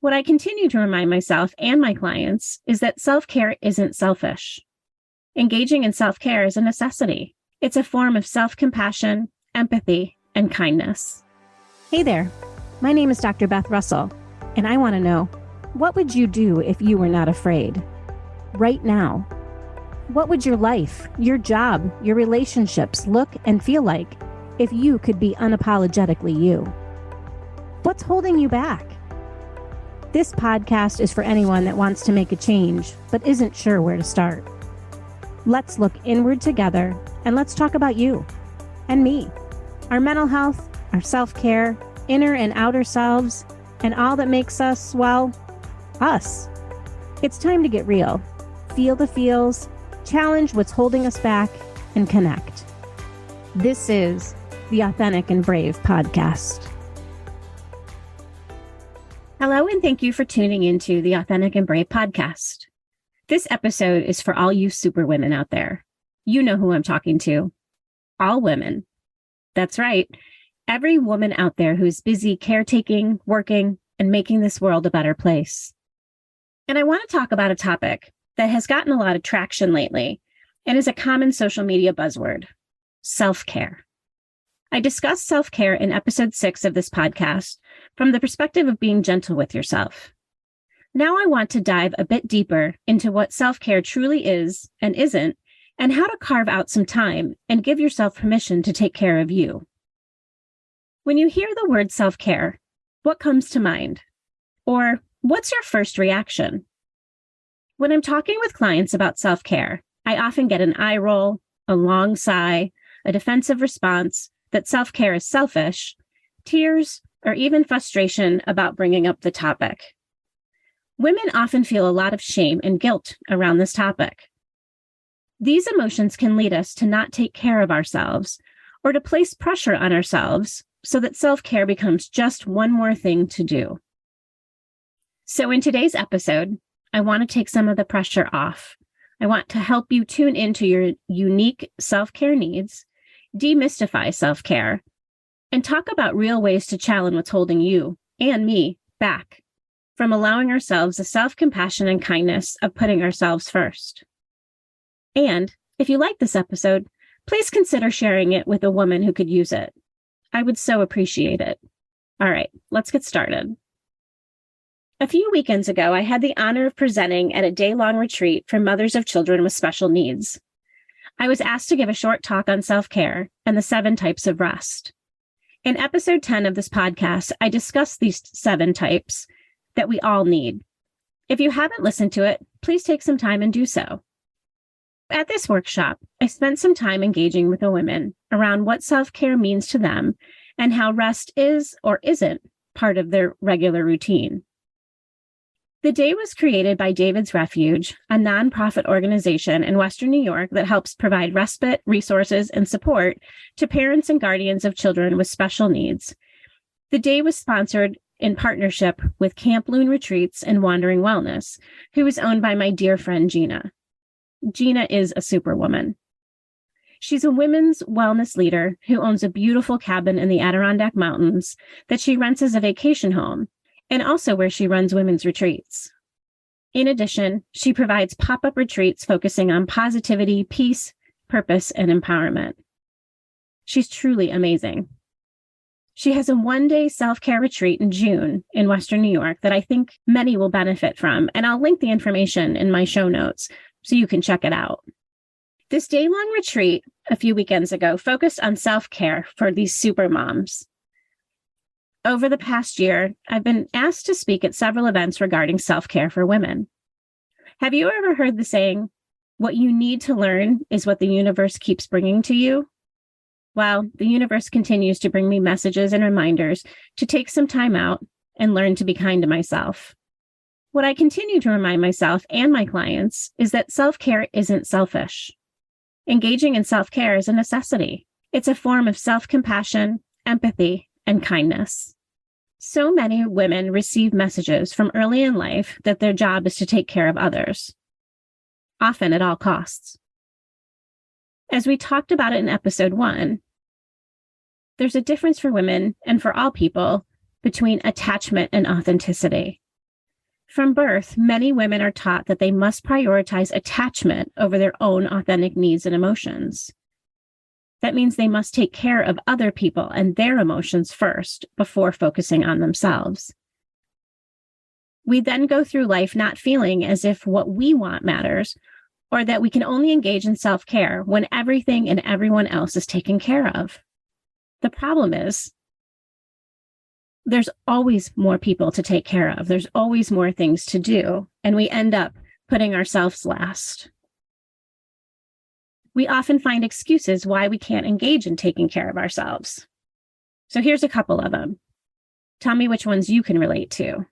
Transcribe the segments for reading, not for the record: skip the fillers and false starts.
What I continue to remind myself and my clients is that self-care isn't selfish. Engaging in self-care is a necessity. It's a form of self-compassion, empathy, and kindness. Hey there, my name is Dr. Beth Russell, and I want to know, what would you do if you were not afraid? Right now. What would your life, your job, your relationships look and feel like if you could be unapologetically you? What's holding you back? This podcast is for anyone that wants to make a change but isn't sure where to start. Let's look inward together and let's talk about you and me, our mental health, our self-care, inner and outer selves, and all that makes us, well, us. It's time to get real, feel the feels, challenge what's holding us back, and connect. This is the Authentic and Brave podcast. Hello, and thank you for tuning into the Authentic and Brave podcast. This episode is for all you superwomen out there. You know who I'm talking to. All women. That's right. Every woman out there who's busy caretaking, working, and making this world a better place. And I want to talk about a topic that has gotten a lot of traction lately and is a common social media buzzword: self-care. I discussed self-care in episode 6 of this podcast from the perspective of being gentle with yourself. Now I want to dive a bit deeper into what self-care truly is and isn't, and how to carve out some time and give yourself permission to take care of you. When you hear the word self-care, what comes to mind? Or what's your first reaction? When I'm talking with clients about self-care, I often get an eye roll, a long sigh, a defensive response that self-care is selfish, tears, or even frustration about bringing up the topic. Women often feel a lot of shame and guilt around this topic. These emotions can lead us to not take care of ourselves or to place pressure on ourselves so that self-care becomes just one more thing to do. So in today's episode, I want to take some of the pressure off. I want to help you tune into your unique self-care needs, demystify self-care, and talk about real ways to challenge what's holding you and me back from allowing ourselves the self-compassion and kindness of putting ourselves first. And if you like this episode, please consider sharing it with a woman who could use it. I would so appreciate it. All right, let's get started. A few weekends ago, I had the honor of presenting at a day-long retreat for mothers of children with special needs. I was asked to give a short talk on self-care and the 7 types of rest. In episode 10 of this podcast, I discussed these 7 types that we all need. If you haven't listened to it, please take some time and do so. At this workshop, I spent some time engaging with the women around what self-care means to them and how rest is or isn't part of their regular routine. The day was created by David's Refuge, a nonprofit organization in Western New York that helps provide respite, resources, and support to parents and guardians of children with special needs. The day was sponsored in partnership with Camp Loon Retreats and Wandering Wellness, who is owned by my dear friend Gina. Gina is a superwoman. She's a women's wellness leader who owns a beautiful cabin in the Adirondack Mountains that she rents as a vacation home, and also where she runs women's retreats. In addition, she provides pop-up retreats focusing on positivity, peace, purpose, and empowerment. She's truly amazing. She has a one-day self-care retreat in June in Western New York that I think many will benefit from, and I'll link the information in my show notes so you can check it out. This day-long retreat a few weekends ago focused on self-care for these super moms. Over the past year, I've been asked to speak at several events regarding self-care for women. Have you ever heard the saying, "What you need to learn is what the universe keeps bringing to you"? Well, the universe continues to bring me messages and reminders to take some time out and learn to be kind to myself. What I continue to remind myself and my clients is that self-care isn't selfish. Engaging in self-care is a necessity. It's a form of self-compassion, empathy, and kindness. So many women receive messages from early in life that their job is to take care of others, often at all costs. As we talked about it in episode 1, there's a difference for women and for all people between attachment and authenticity. From birth, many women are taught that they must prioritize attachment over their own authentic needs and emotions. That means they must take care of other people and their emotions first before focusing on themselves. We then go through life not feeling as if what we want matters, or that we can only engage in self-care when everything and everyone else is taken care of. The problem is, there's always more people to take care of. There's always more things to do, and we end up putting ourselves last. We often find excuses why we can't engage in taking care of ourselves. So here's a couple of them. Tell me which ones you can relate to.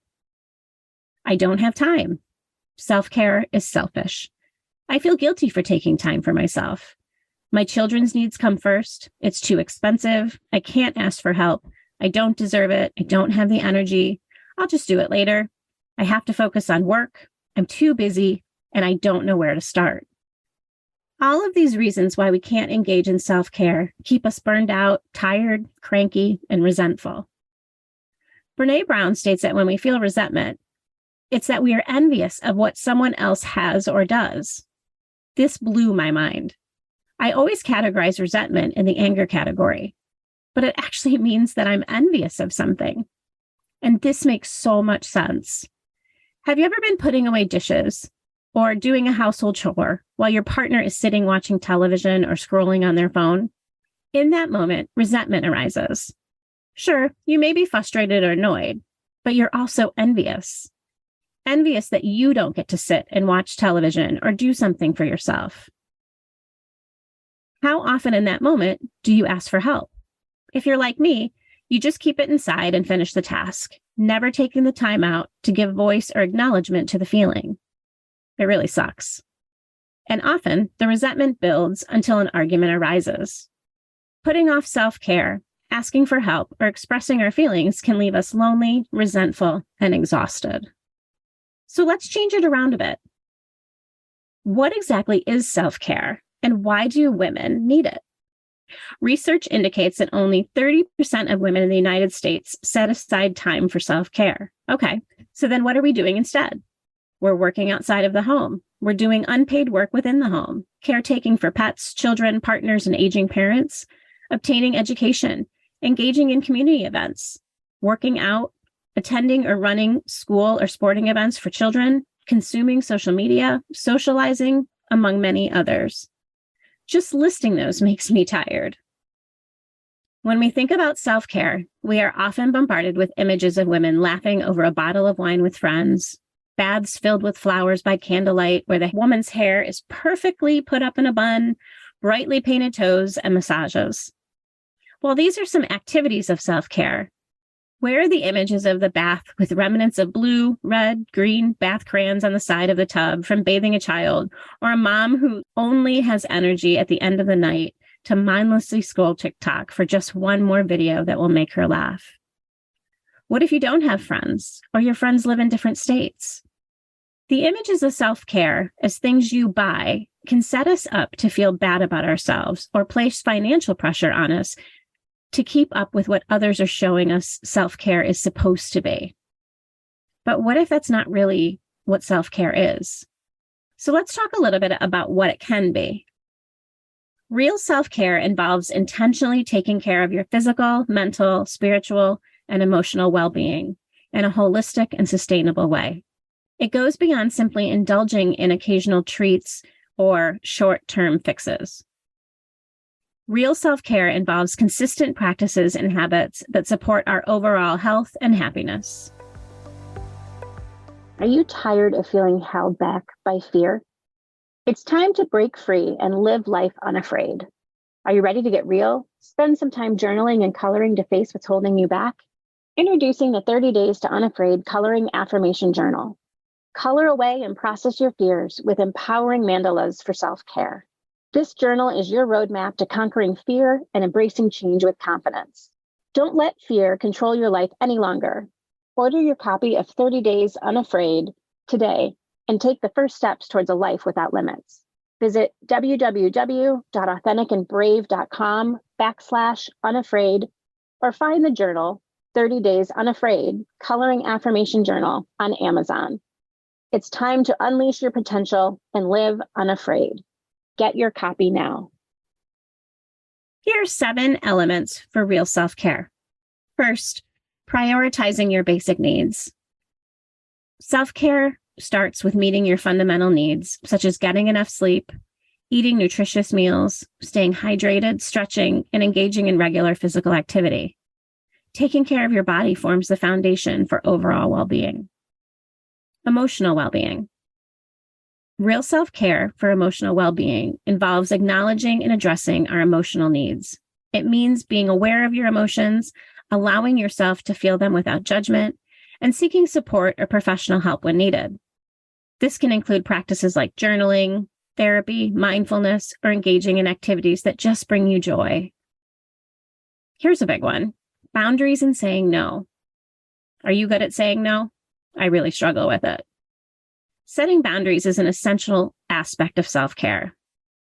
I don't have time. Self-care is selfish. I feel guilty for taking time for myself. My children's needs come first. It's too expensive. I can't ask for help. I don't deserve it. I don't have the energy. I'll just do it later. I have to focus on work. I'm too busy, and I don't know where to start. All of these reasons why we can't engage in self-care keep us burned out, tired, cranky, and resentful. Brené Brown states that when we feel resentment, it's that we are envious of what someone else has or does. This blew my mind. I always categorize resentment in the anger category, but it actually means that I'm envious of something. And this makes so much sense. Have you ever been putting away dishes or doing a household chore while your partner is sitting watching television or scrolling on their phone? In that moment, resentment arises. Sure, you may be frustrated or annoyed, but you're also envious. Envious that you don't get to sit and watch television or do something for yourself. How often in that moment do you ask for help? If you're like me, you just keep it inside and finish the task, never taking the time out to give voice or acknowledgement to the feeling. It really sucks. And often, the resentment builds until an argument arises. Putting off self-care, asking for help, or expressing our feelings can leave us lonely, resentful, and exhausted. So let's change it around a bit. What exactly is self-care, and why do women need it? Research indicates that only 30% of women in the United States set aside time for self-care. Okay, so then what are we doing instead? We're working outside of the home. We're doing unpaid work within the home, caretaking for pets, children, partners, and aging parents, obtaining education, engaging in community events, working out, attending or running school or sporting events for children, consuming social media, socializing, among many others. Just listing those makes me tired. When we think about self-care, we are often bombarded with images of women laughing over a bottle of wine with friends, baths filled with flowers by candlelight, where the woman's hair is perfectly put up in a bun, brightly painted toes, and massages. While these are some activities of self-care, where are the images of the bath with remnants of blue, red, green bath crayons on the side of the tub from bathing a child, or a mom who only has energy at the end of the night to mindlessly scroll TikTok for just one more video that will make her laugh? What if you don't have friends, or your friends live in different states? The images of self-care as things you buy can set us up to feel bad about ourselves or place financial pressure on us to keep up with what others are showing us self-care is supposed to be. But what if that's not really what self-care is? So let's talk a little bit about what it can be. Real self-care involves intentionally taking care of your physical, mental, spiritual, and emotional well-being in a holistic and sustainable way. It goes beyond simply indulging in occasional treats or short-term fixes. Real self-care involves consistent practices and habits that support our overall health and happiness. Are you tired of feeling held back by fear? It's time to break free and live life unafraid. Are you ready to get real? Spend some time journaling and coloring to face what's holding you back? Introducing the 30 Days to Unafraid Coloring Affirmation Journal. Color away and process your fears with empowering mandalas for self-care. This journal is your roadmap to conquering fear and embracing change with confidence. Don't let fear control your life any longer. Order your copy of 30 Days Unafraid today and take the first steps towards a life without limits. Visit www.authenticandbrave.com/unafraid or find the journal 30 Days Unafraid Coloring Affirmation Journal on Amazon. It's time to unleash your potential and live unafraid. Get your copy now. Here are 7 elements for real self-care. First, prioritizing your basic needs. Self-care starts with meeting your fundamental needs, such as getting enough sleep, eating nutritious meals, staying hydrated, stretching, and engaging in regular physical activity. Taking care of your body forms the foundation for overall well-being. Emotional well-being. Real self-care for emotional well-being involves acknowledging and addressing our emotional needs. It means being aware of your emotions, allowing yourself to feel them without judgment, and seeking support or professional help when needed. This can include practices like journaling, therapy, mindfulness, or engaging in activities that just bring you joy. Here's a big one: boundaries and saying no. Are you good at saying no? I really struggle with it. Setting boundaries is an essential aspect of self-care.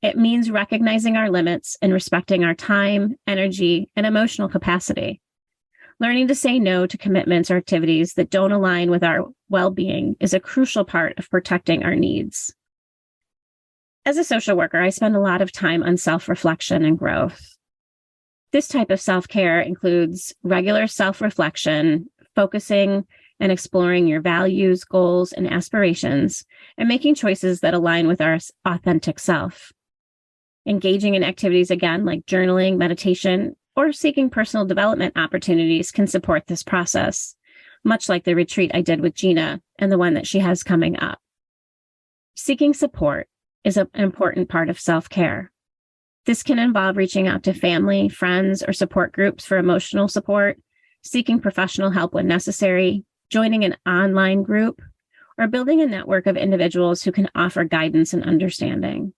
It means recognizing our limits and respecting our time, energy, and emotional capacity. Learning to say no to commitments or activities that don't align with our well-being is a crucial part of protecting our needs. As a social worker, I spend a lot of time on self-reflection and growth. This type of self-care includes regular self-reflection, focusing and exploring your values, goals, and aspirations, and making choices that align with our authentic self. Engaging in activities, again, like journaling, meditation, or seeking personal development opportunities can support this process, much like the retreat I did with Gina and the one that she has coming up. Seeking support is an important part of self-care. This can involve reaching out to family, friends, or support groups for emotional support, seeking professional help when necessary, joining an online group, or building a network of individuals who can offer guidance and understanding.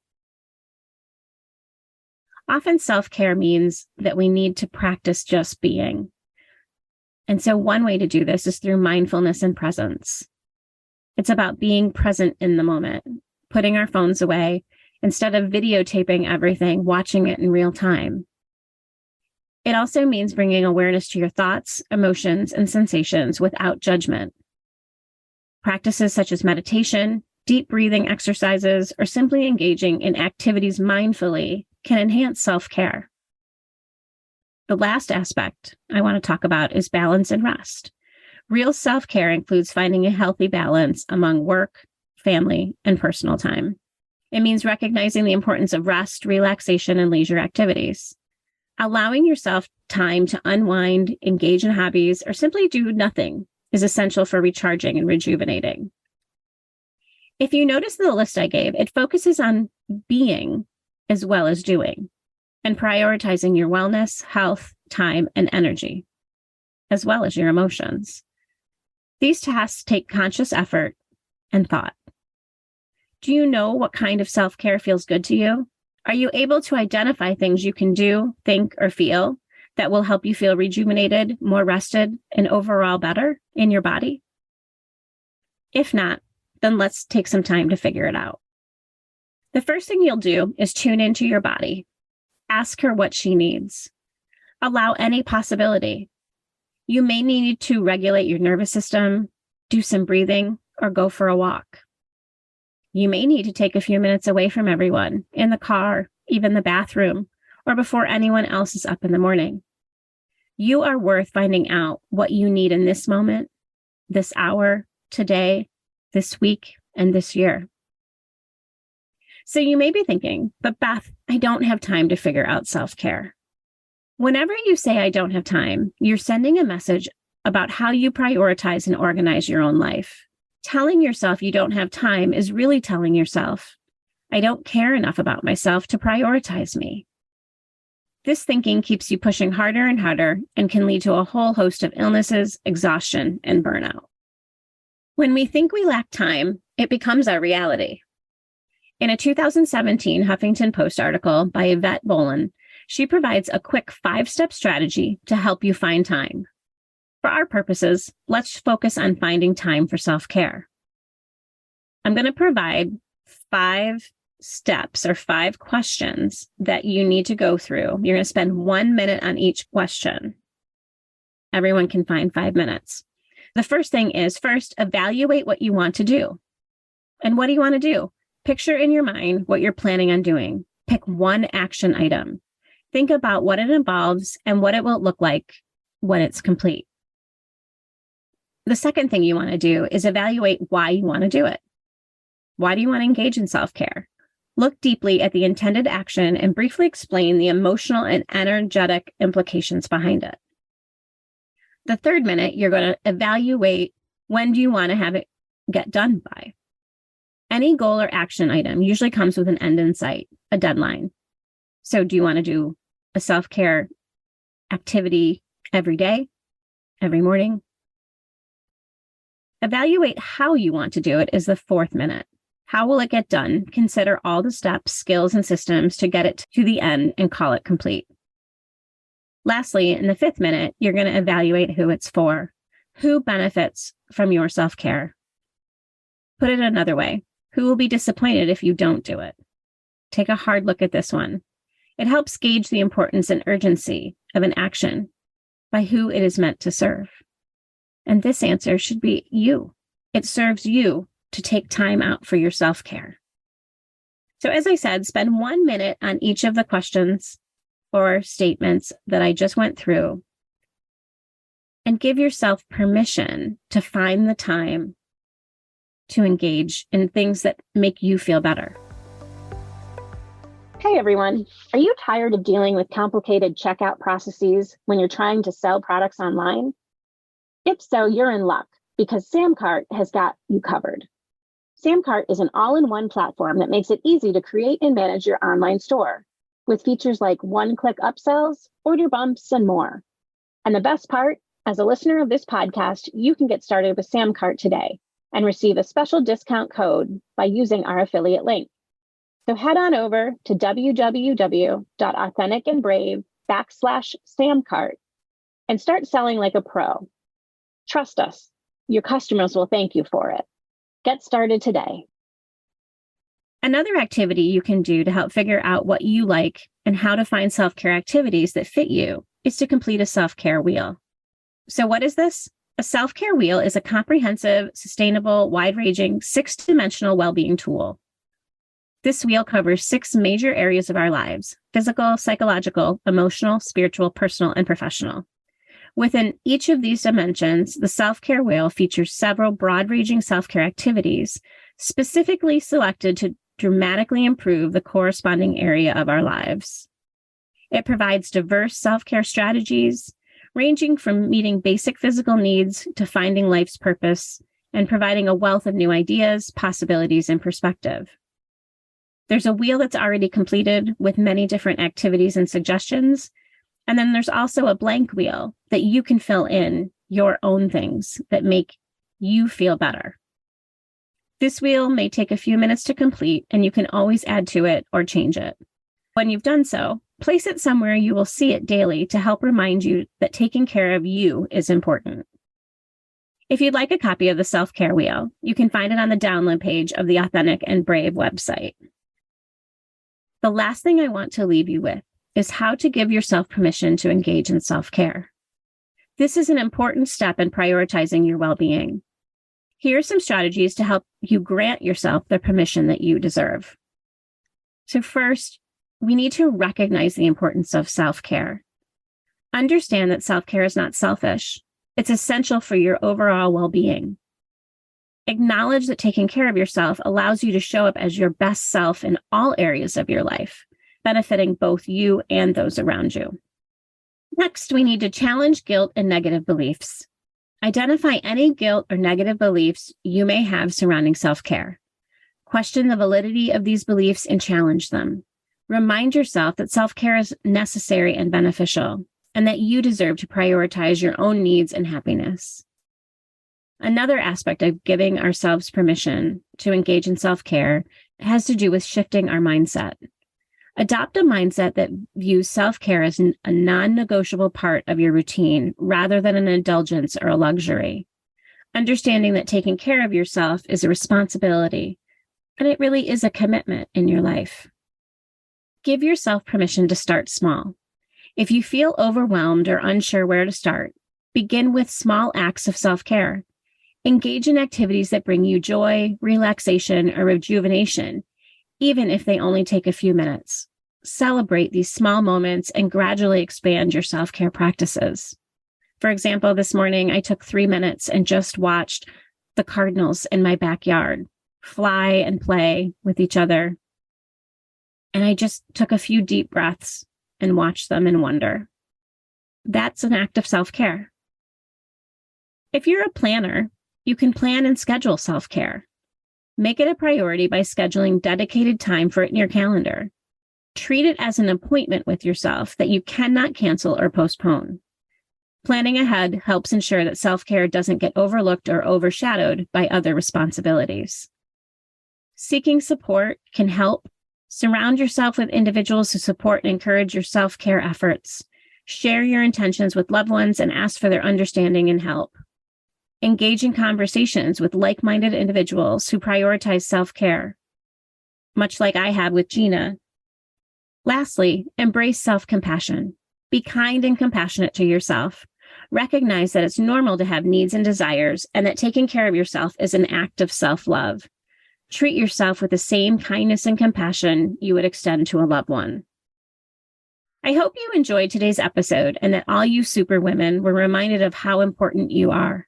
Often self-care means that we need to practice just being. And so one way to do this is through mindfulness and presence. It's about being present in the moment, putting our phones away instead of videotaping everything, watching it in real time. It also means bringing awareness to your thoughts, emotions, and sensations without judgment. Practices such as meditation, deep breathing exercises, or simply engaging in activities mindfully can enhance self-care. The last aspect I want to talk about is balance and rest. Real self-care includes finding a healthy balance among work, family, and personal time. It means recognizing the importance of rest, relaxation, and leisure activities. Allowing yourself time to unwind, engage in hobbies, or simply do nothing is essential for recharging and rejuvenating. If you notice the list I gave, it focuses on being as well as doing, and prioritizing your wellness, health, time, and energy, as well as your emotions. These tasks take conscious effort and thought. Do you know what kind of self-care feels good to you? Are you able to identify things you can do, think, or feel that will help you feel rejuvenated, more rested, and overall better in your body? If not, then let's take some time to figure it out. The first thing you'll do is tune into your body. Ask her what she needs. Allow any possibility. You may need to regulate your nervous system, do some breathing, or go for a walk. You may need to take a few minutes away from everyone, in the car, even the bathroom, or before anyone else is up in the morning. You are worth finding out what you need in this moment, this hour, today, this week, and this year. So you may be thinking, but Beth, I don't have time to figure out self-care. Whenever you say I don't have time, you're sending a message about how you prioritize and organize your own life. Telling yourself you don't have time is really telling yourself, I don't care enough about myself to prioritize me. This thinking keeps you pushing harder and harder and can lead to a whole host of illnesses, exhaustion, and burnout. When we think we lack time, it becomes our reality. In a 2017 Huffington Post article by Yvette Boland, she provides a quick 5-step strategy to help you find time. For our purposes, let's focus on finding time for self-care. I'm going to provide 5 steps or 5 questions that you need to go through. You're going to spend 1 minute on each question. Everyone can find 5 minutes. The first thing is, first, evaluate what you want to do. And what do you want to do? Picture in your mind what you're planning on doing. Pick one action item. Think about what it involves and what it will look like when it's complete. The second thing you want to do is evaluate why you want to do it. Why do you want to engage in self-care? Look deeply at the intended action and briefly explain the emotional and energetic implications behind it. The third minute, you're going to evaluate when do you want to have it get done by. Any goal or action item usually comes with an end in sight, a deadline. So do you want to do a self-care activity every day, every morning? Evaluate how you want to do it is the fourth minute. How will it get done? Consider all the steps, skills, and systems to get it to the end and call it complete. Lastly, in the fifth minute, you're going to evaluate who it's for. Who benefits from your self-care? Put it another way. Who will be disappointed if you don't do it? Take a hard look at this one. It helps gauge the importance and urgency of an action by who it is meant to serve. And this answer should be you. It serves you to take time out for your self-care. So as I said, spend 1 minute on each of the questions or statements that I just went through and give yourself permission to find the time to engage in things that make you feel better. Hey everyone, are you tired of dealing with complicated checkout processes when you're trying to sell products online? If so, you're in luck because Samcart has got you covered. Samcart is an all-in-one platform that makes it easy to create and manage your online store with features like one-click upsells, order bumps, and more. And the best part, as a listener of this podcast, you can get started with Samcart today and receive a special discount code by using our affiliate link. So head on over to www.authenticandbrave.com/Samcart and start selling like a pro. Trust us, your customers will thank you for it. Get started today. Another activity you can do to help figure out what you like and how to find self-care activities that fit you is to complete a self-care wheel. So what is this? A self-care wheel is a comprehensive, sustainable, wide-ranging, 6-dimensional well-being tool. This wheel covers 6 major areas of our lives: physical, psychological, emotional, spiritual, personal, and professional. Within each of these dimensions, the self-care wheel features several broad-ranging self-care activities specifically selected to dramatically improve the corresponding area of our lives. It provides diverse self-care strategies, ranging from meeting basic physical needs to finding life's purpose and providing a wealth of new ideas, possibilities, and perspective. There's a wheel that's already completed with many different activities and suggestions. And then there's also a blank wheel that you can fill in your own things that make you feel better. This wheel may take a few minutes to complete, and you can always add to it or change it. When you've done so, place it somewhere you will see it daily to help remind you that taking care of you is important. If you'd like a copy of the self-care wheel, you can find it on the download page of the Authentic and Brave website. The last thing I want to leave you with is how to give yourself permission to engage in self-care. This is an important step in prioritizing your well-being. Here are some strategies to help you grant yourself the permission that you deserve. So first, we need to recognize the importance of self-care. Understand that self-care is not selfish. It's essential for your overall well-being. Acknowledge that taking care of yourself allows you to show up as your best self in all areas of your life, benefiting both you and those around you. Next, we need to challenge guilt and negative beliefs. Identify any guilt or negative beliefs you may have surrounding self-care. Question the validity of these beliefs and challenge them. Remind yourself that self-care is necessary and beneficial, and that you deserve to prioritize your own needs and happiness. Another aspect of giving ourselves permission to engage in self-care has to do with shifting our mindset. Adopt a mindset that views self-care as a non-negotiable part of your routine rather than an indulgence or a luxury. Understanding that taking care of yourself is a responsibility, and it really is a commitment in your life. Give yourself permission to start small. If you feel overwhelmed or unsure where to start, begin with small acts of self-care. Engage in activities that bring you joy, relaxation, or rejuvenation, even if they only take a few minutes. Celebrate these small moments and gradually expand your self-care practices. For example, this morning I took 3 minutes and just watched the cardinals in my backyard fly and play with each other. And I just took a few deep breaths and watched them in wonder. That's an act of self-care. If you're a planner, you can plan and schedule self-care. Make it a priority by scheduling dedicated time for it in your calendar. Treat it as an appointment with yourself that you cannot cancel or postpone. Planning ahead helps ensure that self-care doesn't get overlooked or overshadowed by other responsibilities. Seeking support can help. Surround yourself with individuals who support and encourage your self-care efforts. Share your intentions with loved ones and ask for their understanding and help. Engage in conversations with like-minded individuals who prioritize self-care, much like I have with Gina. Lastly, embrace self-compassion. Be kind and compassionate to yourself. Recognize that it's normal to have needs and desires, and that taking care of yourself is an act of self-love. Treat yourself with the same kindness and compassion you would extend to a loved one. I hope you enjoyed today's episode and that all you superwomen were reminded of how important you are.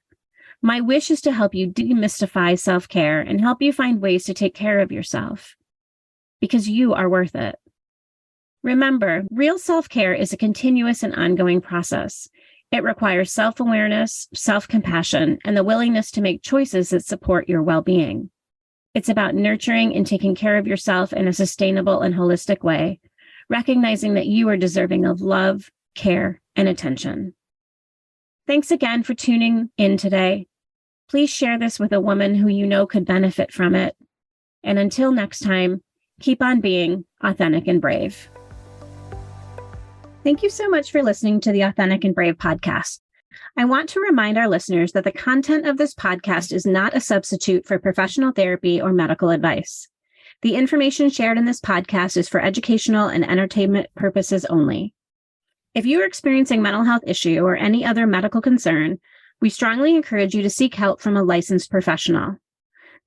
My wish is to help you demystify self-care and help you find ways to take care of yourself, because you are worth it. Remember, real self-care is a continuous and ongoing process. It requires self-awareness, self-compassion, and the willingness to make choices that support your well-being. It's about nurturing and taking care of yourself in a sustainable and holistic way, recognizing that you are deserving of love, care, and attention. Thanks again for tuning in today. Please share this with a woman who you know could benefit from it. And until next time, keep on being authentic and brave. Thank you so much for listening to the Authentic and Brave podcast. I want to remind our listeners that the content of this podcast is not a substitute for professional therapy or medical advice. The information shared in this podcast is for educational and entertainment purposes only. If you are experiencing mental health issue or any other medical concern, we strongly encourage you to seek help from a licensed professional.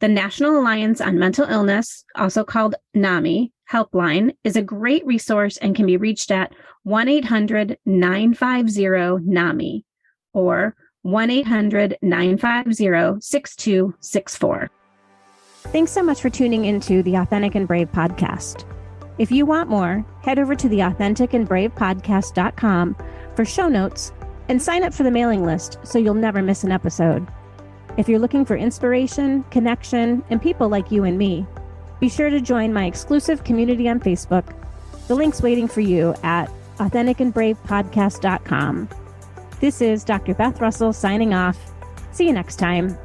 The National Alliance on Mental Illness, also called NAMI, helpline is a great resource and can be reached at 1-800-950-NAMI or 1-800-950-6264. Thanks so much for tuning into the Authentic and Brave podcast. If you want more, head over to the AuthenticandBravePodcast.com for show notes and sign up for the mailing list so you'll never miss an episode. If you're looking for inspiration, connection, and people like you and me, be sure to join my exclusive community on Facebook. The link's waiting for you at AuthenticandBravePodcast.com. This is Dr. Beth Russell signing off. See you next time.